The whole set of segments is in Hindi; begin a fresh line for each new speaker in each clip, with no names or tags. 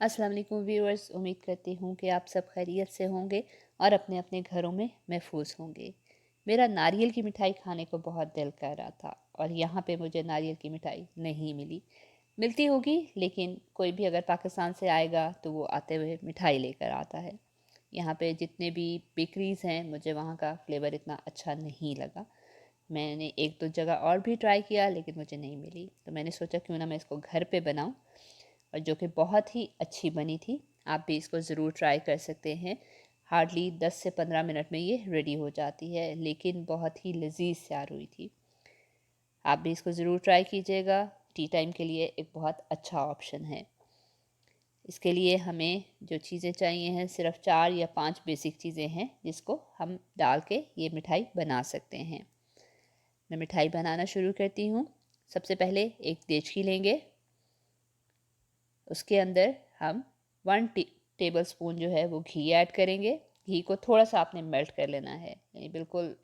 अस्सलाम वालेकुम व्यूअर्स, उम्मीद करती हूँ कि आप सब खैरियत से होंगे और अपने अपने घरों में महफूज होंगे। मेरा नारियल की मिठाई खाने को बहुत दिल कर रहा था और यहाँ पे मुझे नारियल की मिठाई नहीं मिली। मिलती होगी, लेकिन कोई भी अगर पाकिस्तान से आएगा तो वो आते हुए मिठाई लेकर आता है। यहाँ पे जितने भी बेकरीज़ हैं, मुझे वहाँ का फ्लेवर इतना अच्छा नहीं लगा। मैंने एक दो जगह और भी ट्राई किया, लेकिन मुझे नहीं मिली, तो मैंने सोचा क्यों ना मैं इसको घर पे बनाऊँ, और जो कि बहुत ही अच्छी बनी थी। आप भी इसको ज़रूर ट्राई कर सकते हैं। हार्डली 10 से 15 मिनट में ये रेडी हो जाती है, लेकिन बहुत ही लजीज तैयार हुई थी। आप भी इसको ज़रूर ट्राई कीजिएगा। टी टाइम के लिए एक बहुत अच्छा ऑप्शन है। इसके लिए हमें जो चीज़ें चाहिए हैं, सिर्फ 4 या 5 बेसिक चीज़ें हैं जिसको हम डाल के ये मिठाई बना सकते हैं। मैं मिठाई बनाना शुरू करती हूँ। सबसे पहले एक देचकी लेंगे। उसके अंदर हम 1 टेबल स्पून जो है वो घी ऐड करेंगे। घी को थोड़ा सा आपने मेल्ट कर लेना है, यानी बिल्कुल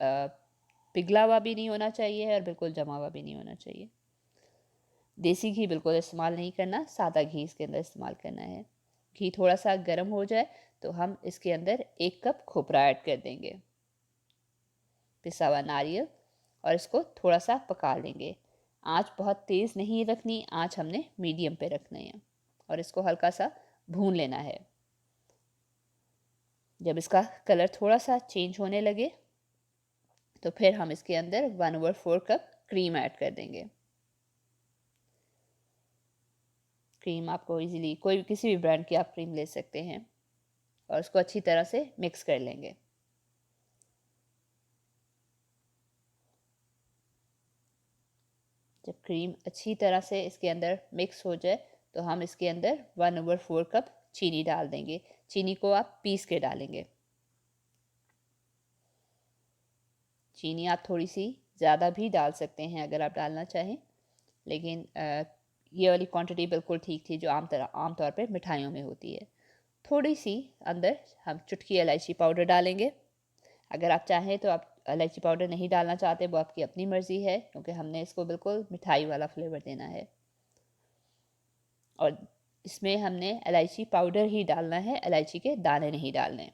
पिघला हुआ भी नहीं होना चाहिए और बिल्कुल जमा हुआ भी नहीं होना चाहिए। देसी घी बिल्कुल इस्तेमाल नहीं करना, सादा घी इसके अंदर इस्तेमाल करना है। घी थोड़ा सा गर्म हो जाए तो हम इसके अंदर 1 कप खोपरा ऐड कर देंगे, पिसा हुआ नारियल, और इसको थोड़ा सा पका लेंगे। आँच बहुत तेज़ नहीं रखनी, आँच हमने मीडियम पे रखनी है और इसको हल्का सा भून लेना है। जब इसका कलर थोड़ा सा चेंज होने लगे तो फिर हम इसके अंदर 1/4 कप क्रीम ऐड कर देंगे। क्रीम आपको इजीली कोई भी किसी भी ब्रांड की आप क्रीम ले सकते हैं और उसको अच्छी तरह से मिक्स कर लेंगे। जब क्रीम अच्छी तरह से इसके अंदर मिक्स हो जाए तो हम इसके अंदर 1/4 कप चीनी डाल देंगे। चीनी को आप पीस के डालेंगे। चीनी आप थोड़ी सी ज़्यादा भी डाल सकते हैं अगर आप डालना चाहें, लेकिन ये वाली क्वांटिटी बिल्कुल ठीक थी जो आमतौर पे मिठाइयों में होती है। थोड़ी सी अंदर हम चुटकी इलायची पाउडर डालेंगे। अगर आप चाहें तो आप इलायची पाउडर नहीं डालना चाहते, वो आपकी अपनी मर्ज़ी है, क्योंकि हमने इसको बिल्कुल मिठाई वाला फ्लेवर देना है। और इसमें हमने इलायची पाउडर ही डालना है, इलायची के दाने नहीं डालने।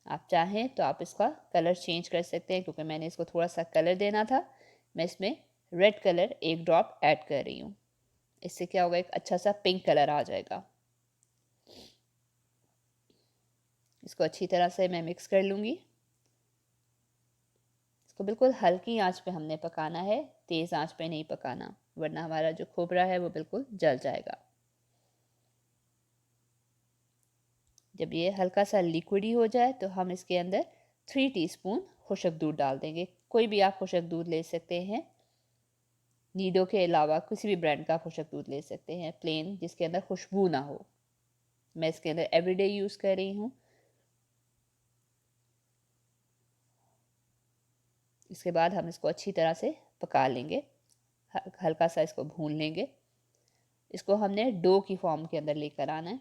आप चाहें तो आप इसका कलर चेंज कर सकते हैं, क्योंकि मैंने इसको थोड़ा सा कलर देना था। मैं इसमें रेड कलर 1 ड्रॉप ऐड कर रही हूँ। इससे क्या होगा, एक अच्छा सा पिंक कलर आ जाएगा। इसको अच्छी तरह से मैं मिक्स कर लूँगी। इसको बिल्कुल हल्की आंच पे हमने पकाना है, तेज़ आंच पे नहीं पकाना, वरना हमारा जो खोबरा है वो बिल्कुल जल जाएगा। जब ये हल्का सा लिक्विडी हो जाए तो हम इसके अंदर 3 टीस्पून खुशक दूध डाल देंगे। कोई भी आप खुशक दूध ले सकते हैं। नीडो के अलावा किसी भी ब्रांड का खुशक दूध ले सकते हैं, प्लेन, जिसके अंदर खुशबू ना हो। मैं इसके अंदर एवरीडे यूज़ कर रही हूँ। इसके बाद हम इसको अच्छी तरह से पका लेंगे, हल्का सा इसको भून लेंगे। इसको हमने डो की फॉर्म के अंदर लेकर आना है।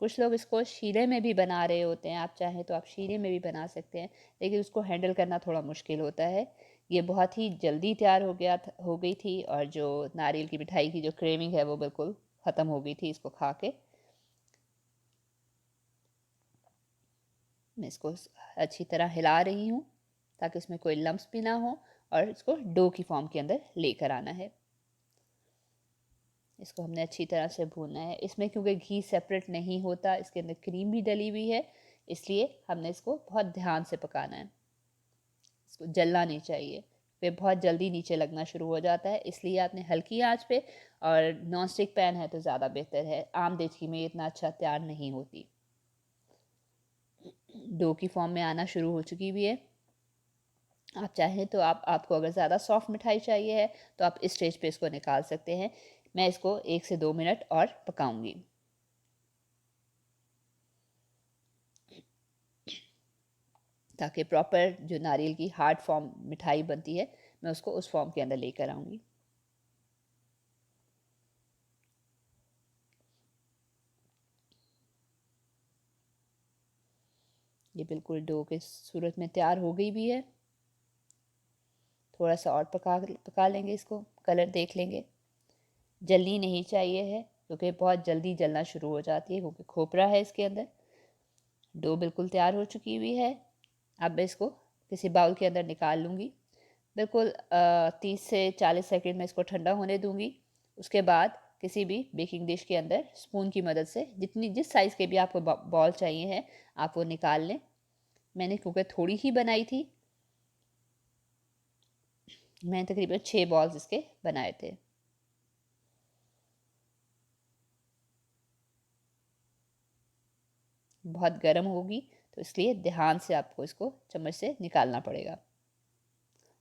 कुछ लोग इसको शीरे में भी बना रहे होते हैं, आप चाहें तो आप शीरे में भी बना सकते हैं, लेकिन उसको हैंडल करना थोड़ा मुश्किल होता है। ये बहुत ही जल्दी तैयार हो गई थी, और जो नारियल की मिठाई की जो क्रेविंग है वो बिल्कुल ख़त्म हो गई थी इसको खा के। मैं इसको अच्छी तरह हिला रही हूँ ताकि इसमें कोई लम्स भी ना हो, और इसको डो की फॉर्म के अंदर लेकर आना है। इसको हमने अच्छी तरह से भूनना है। इसमें क्योंकि घी सेपरेट नहीं होता, इसके अंदर क्रीम भी डली हुई है, इसलिए हमने इसको बहुत ध्यान से पकाना है। इसको जलना नहीं चाहिए, फिर बहुत जल्दी नीचे लगना शुरू हो जाता है। इसलिए आपने हल्की आंच पे, और नॉन स्टिक पैन है तो ज़्यादा बेहतर है। आम देचकी में इतना अच्छा तैयार नहीं होती। डो की फॉर्म में आना शुरू हो चुकी भी है। आप चाहें तो आपको अगर ज़्यादा सॉफ्ट मिठाई चाहिए है तो आप इस स्टेज पे इसको निकाल सकते हैं। मैं इसको 1 से 2 मिनट और पकाऊंगी, ताकि प्रॉपर जो नारियल की हार्ड फॉर्म मिठाई बनती है, मैं उसको उस फॉर्म के अंदर लेकर आऊँगी। ये बिल्कुल डो के सूरत में तैयार हो गई भी है। थोड़ा सा और पका पका लेंगे, इसको कलर देख लेंगे। जलनी नहीं चाहिए है, क्योंकि बहुत जल्दी जलना शुरू हो जाती है, क्योंकि खोपरा है इसके अंदर। डो बिल्कुल तैयार हो चुकी हुई है। अब मैं इसको किसी बाउल के अंदर निकाल लूँगी। बिल्कुल 30 से 40 सेकंड में इसको ठंडा होने दूँगी। उसके बाद किसी भी बेकिंग डिश के अंदर स्पून की मदद से जिस साइज़ के भी आपको बॉल चाहिए है आप वो निकाल लें। मैंने क्योंकि थोड़ी ही बनाई थी, मैंने तकरीबन 6 बॉल्स इसके बनाए थे। बहुत गर्म होगी तो इसलिए ध्यान से आपको इसको चम्मच से निकालना पड़ेगा।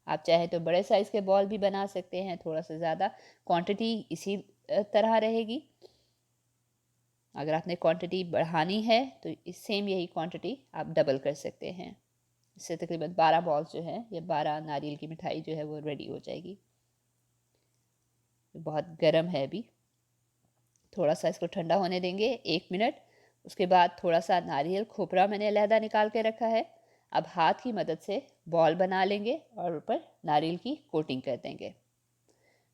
आप चाहे तो बड़े साइज़ के बॉल भी बना सकते हैं, थोड़ा सा ज़्यादा क्वांटिटी इसी तरह रहेगी। अगर आपने क्वांटिटी बढ़ानी है तो सेम यही क्वांटिटी आप डबल कर सकते हैं। इससे तकरीबन 12 बॉल्स जो है या 12 नारियल की मिठाई जो है वो रेडी हो जाएगी। बहुत गर्म है अभी, थोड़ा सा इसको ठंडा होने देंगे 1 मिनट। उसके बाद थोड़ा सा नारियल खोपरा मैंने अलहदा निकाल के रखा है। अब हाथ की मदद से बॉल बना लेंगे और ऊपर नारियल की कोटिंग कर देंगे।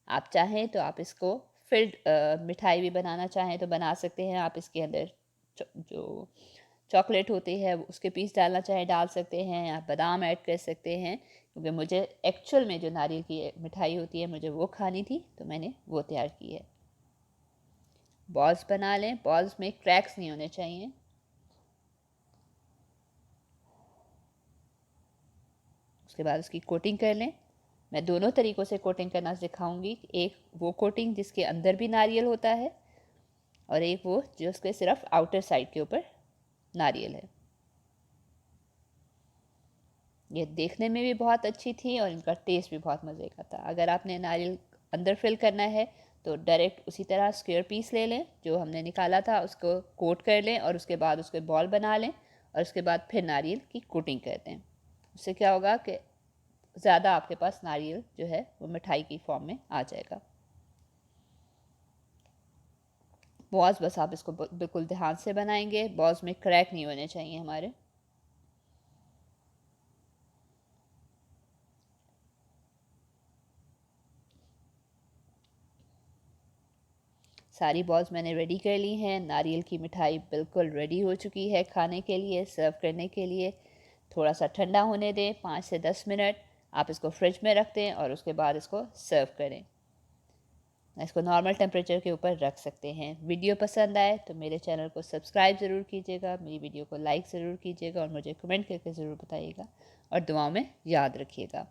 आप चाहें तो आप इसको फिर मिठाई भी बनाना चाहें तो बना सकते हैं। आप इसके अंदर जो चॉकलेट होती है उसके पीस डालना चाहें डाल सकते हैं, आप बादाम ऐड कर सकते हैं, क्योंकि मुझे एक्चुअल में जो नारियल की मिठाई होती है मुझे वो खानी थी तो मैंने वो तैयार की है। बॉल्स बना लें, बॉल्स में क्रैक्स नहीं होने चाहिए। उसके बाद उसकी कोटिंग कर लें। मैं दोनों तरीक़ों से कोटिंग करना सिखाऊंगी। एक वो कोटिंग जिसके अंदर भी नारियल होता है और एक वो जो उसके सिर्फ आउटर साइड के ऊपर नारियल है। ये देखने में भी बहुत अच्छी थी और इनका टेस्ट भी बहुत मज़े का था। अगर आपने नारियल अंदर फिल करना है तो डायरेक्ट उसी तरह स्क्वायर पीस ले लें जो हमने निकाला था, उसको कोट कर लें और उसके बाद उसके बॉल बना लें और उसके बाद फिर नारियल की कोटिंग कर दें। उससे क्या होगा कि ज़्यादा आपके पास नारियल जो है वो मिठाई की फॉर्म में आ जाएगा। बॉल्स बस आप इसको बिल्कुल ध्यान से बनाएंगे, बॉल्स में क्रैक नहीं होने चाहिए हमारे। सारी बॉल्स मैंने रेडी कर ली हैं। नारियल की मिठाई बिल्कुल रेडी हो चुकी है खाने के लिए, सर्व करने के लिए। थोड़ा सा ठंडा होने दें 5 से 10 मिनट। आप इसको फ्रिज में रख दें और उसके बाद इसको सर्व करें। इसको नॉर्मल टेम्परेचर के ऊपर रख सकते हैं। वीडियो पसंद आए तो मेरे चैनल को सब्सक्राइब ज़रूर कीजिएगा, मेरी वीडियो को लाइक ज़रूर कीजिएगा और मुझे कमेंट करके ज़रूर बताइएगा और दुआओं में याद रखिएगा।